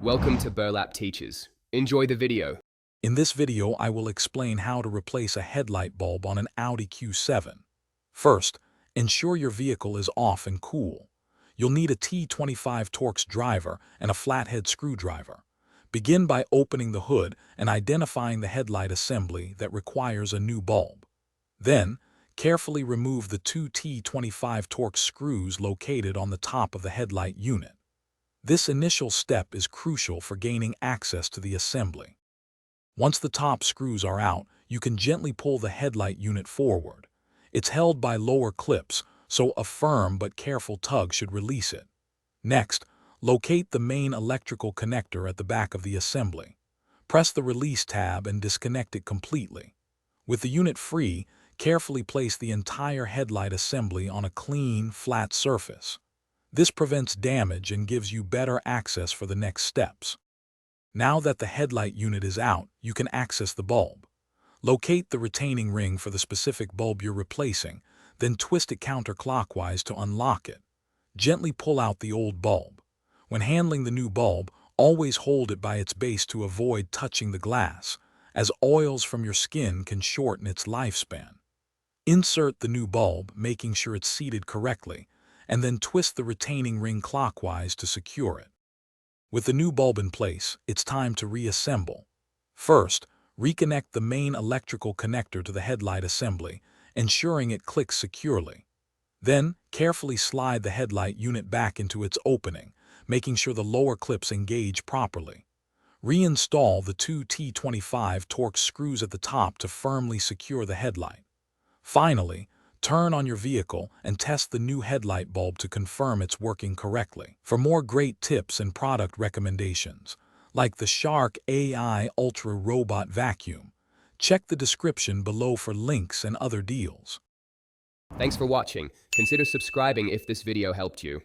Welcome to Burlap Teachers. Enjoy the video. In this video, I will explain how to replace a headlight bulb on an Audi Q7. First, ensure your vehicle is off and cool. You'll need a T25 Torx driver and a flathead screwdriver. Begin by opening the hood and identifying the headlight assembly that requires a new bulb. Then, carefully remove the two T25 Torx screws located on the top of the headlight unit. This initial step is crucial for gaining access to the assembly. Once the top screws are out, you can gently pull the headlight unit forward. It's held by lower clips, so a firm but careful tug should release it. Next, locate the main electrical connector at the back of the assembly. Press the release tab and disconnect it completely. With the unit free, carefully place the entire headlight assembly on a clean, flat surface. This prevents damage and gives you better access for the next steps. Now that the headlight unit is out, you can access the bulb. Locate the retaining ring for the specific bulb you're replacing, then twist it counterclockwise to unlock it. Gently pull out the old bulb. When handling the new bulb, always hold it by its base to avoid touching the glass, as oils from your skin can shorten its lifespan. Insert the new bulb, making sure it's seated correctly, and then twist the retaining ring clockwise to secure it. With the new bulb in place, it's time to reassemble. First, reconnect the main electrical connector to the headlight assembly, ensuring it clicks securely. Then, carefully slide the headlight unit back into its opening, making sure the lower clips engage properly. Reinstall the two T25 Torx screws at the top to firmly secure the headlight. Finally, turn on your vehicle and test the new headlight bulb to confirm it's working correctly. For more great tips and product recommendations, like the Shark AI Ultra Robot Vacuum, check the description below for links and other deals. Thanks for watching. Consider subscribing if this video helped you.